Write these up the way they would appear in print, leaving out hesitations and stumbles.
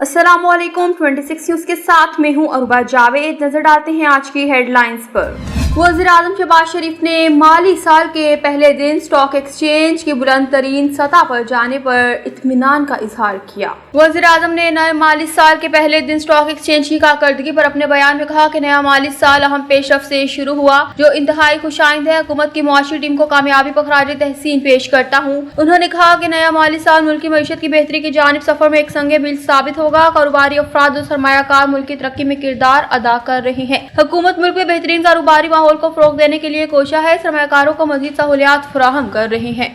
अस्सलाम वालेकुम। 26 न्यूज के साथ मैं हूं अरुबा जावेद। नजर डालते हैं आज की हेडलाइंस पर। वज़ीर-ए-आज़म शहबाज शरीफ ने माली साल के पहले दिन स्टॉक एक्सचेंज की बुलंद तरीन सतह पर जाने पर इत्मीनान का इजहार किया। वज़ीर-ए-आज़म ने नए माली साल के पहले दिन स्टॉक एक्सचेंज की कारकर्दगी पर अपने बयान में कहा कि नया माली साल अहम पेशरफ्त से शुरू हुआ जो इंतहाई खुशाइंद है। हुकूमत की मुआशी टीम को कामयाबी पर खराज तहसीन पेश करता हूँ। उन्होंने कहा कि नया माली साल मुल्क की मईशत की बेहतरी की जानिब सफर में एक संगे मील साबित होगा। कारोबारी अफराद और सरमायाकार मुल्क की तरक्की में किरदार अदा कर रहे हैं। हुकूमत मुल्क में बेहतरीन कारोबारी माहौल को फरोग देने के लिए कोशिश है। सरमायाकारों को मजीद सहूलियात फराहम कर रहे हैं।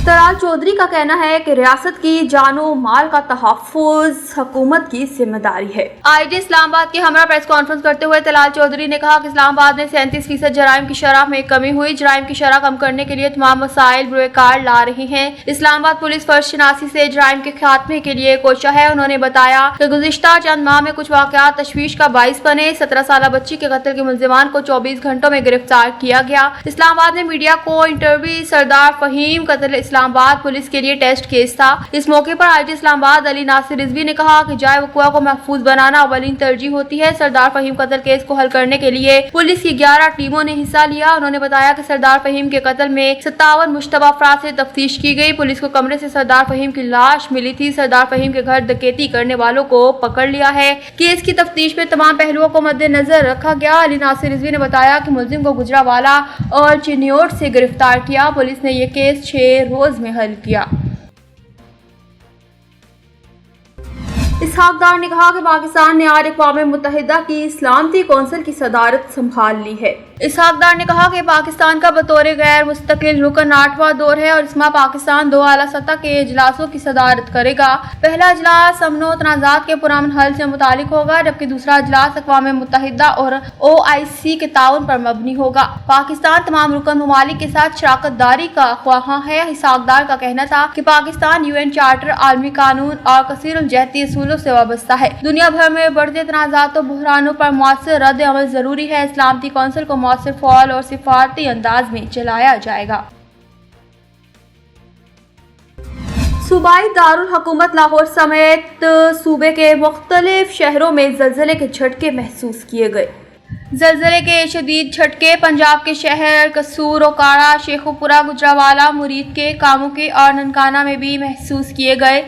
तलाल चौधरी का कहना है कि रियासत की जानो माल का तहफ़्फ़ुज़ हुकूमत की जिम्मेदारी है। आईजी इस्लामाबाद के हमरा प्रेस कॉन्फ्रेंस करते हुए तलाल चौधरी ने कहा कि इस्लामाबाद में 37% जराइम की शरह में कमी हुई। जराइम की शरह कम करने के लिए तमाम वसाइल बुरेकार ला रहे हैं। इस्लामाबाद पुलिस फर्ज शनासी से जराइम के खात्मे के लिए कोशिश है। उन्होंने बताया कि गुज़िश्ता चंद माह में कुछ वाक़यात तशवीश का बाइस बने। 17 साल बच्ची के कत्ल के मुल्ज़िमान को 24 घंटों में गिरफ्तार किया गया। इस्लामाबाद में मीडिया को इंटरव्यू सरदार फहीम कत्ल इस्लामाबाद पुलिस के लिए टेस्ट केस था। इस मौके पर आईजी इस्लामाबाद अली नासिर रिजवी ने कहा कि जाए वक़ुआ को महफूज बनाना अवलीन तरजीह होती है। सरदार फहीम कत्ल केस को हल करने के लिए पुलिस की 11 टीमों ने हिस्सा लिया। उन्होंने बताया कि सरदार फहीम के कत्ल में 57 मुश्तबा अफराद से तफ्तीश की गई। पुलिस को कमरे से सरदार फहीम की लाश मिली थी। सरदार फहीम के घर डकैती करने वालों को पकड़ लिया है। केस की तफ्तीश में तमाम पहलुओं को मद्देनजर रखा गया। अली नासिर रिजवी ने बताया कि मुलजिम को गुजरावाला और चिन्योट से गिरफ्तार किया। पुलिस ने यह केस 6 रोज में हल किया। इसहाक डार ने कहा कि पाकिस्तान ने आज अक़वाम मुत्तहिदा की सलामती कौंसिल की सदारत संभाल ली है। इसहाक डार ने कहा कि पाकिस्तान का बतौर गैर मुस्तकिल रुकन 8वां दौर है और इसमें पाकिस्तान 2 आला सतह के इजलासों की सदारत करेगा। पहला इजलास अमन व तनाज़ात के पुरअमन हल से मुतालिक होगा जबकि दूसरा इजलास अक़वाम मुत्तहिदा और OIC के ताउन पर मबनी होगा। पाकिस्तान तमाम रुकन ममालिक के साथ शराकत दारी का ख्वाहां है। इसहाक डार का कहना था कि पाकिस्तान UN चार्टर, आलमी कानून और कसीरुल जहती असूलों से वाबस्ता है। दुनिया भर में बढ़ते तनाज़ात और बहरानों पर मुअस्सर रद्द अमल जरूरी है। सलामती कौंसिल को मुअस्सर, फ़ाल और सिफारती अंदाज में चलाया जाएगा। सूबाई दारुल हुकूमत लाहौर समेत सूबे के मुख्तलिफ शहरों में ज़लज़ले के झटके महसूस किए गए। ज़लज़ले के शदीद झटके पंजाब के शहर कसूर, ओकाड़ा, शेखुपुरा, गुजरावाला, मुरीद के, कामू के और ननकाना में भी महसूस किए गए।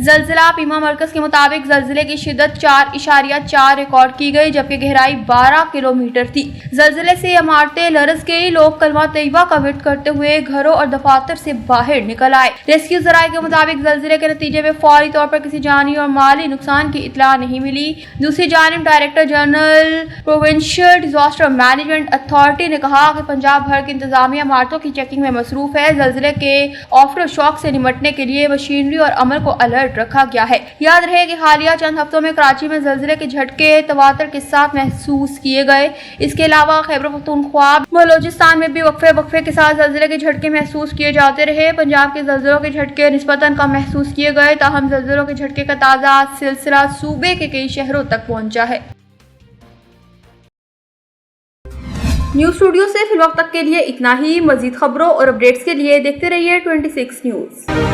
ज़लज़ला पीमा मरकज़ के मुताबिक ज़लज़ले की शिद्दत 4.4 रिकॉर्ड की गई जबकि गहराई 12 किलोमीटर थी। ज़लज़ले से इमारतें लरज़ गई। लोग कलमा तैयबा का विर्द करते हुए घरों और दफातर से बाहर निकल आए। रेस्क्यू ज़राए के मुताबिक ज़लज़ले के नतीजे में फौरी तौर पर किसी जानी और माली नुकसान की इत्तला नहीं मिली। दूसरी जानिब director general provincial disaster management authority ने कहा कि पंजाब भर की इंतजामिया इमारतों की चेकिंग में मसरूफ है। ज़लज़ले के आफ्टर शॉक से निपटने के लिए मशीनरी और अमल को अलर्ट रखा गया है। याद रहे कि हालिया चंद हफ्तों में कराची में ज़लज़ले के झटके तवातर के साथ महसूस किए गए। इसके अलावा खैबर पख्तूनख्वा, बलोचिस्तान में भी वक्फे के साथ ज़लज़ले के झटके महसूस किए जाते रहे। पंजाब के ज़लज़लों के झटके निस्बतन कम महसूस किए गए ताहम ज़लज़लों के झटके का ताज़ा सिलसिला सूबे के कई शहरों तक पहुंचा है। न्यूज़ स्टूडियो से फिलहाल तक के लिए इतना ही। मज़ीद खबरों और अपडेट्स के लिए देखते रहिए 26 न्यूज़।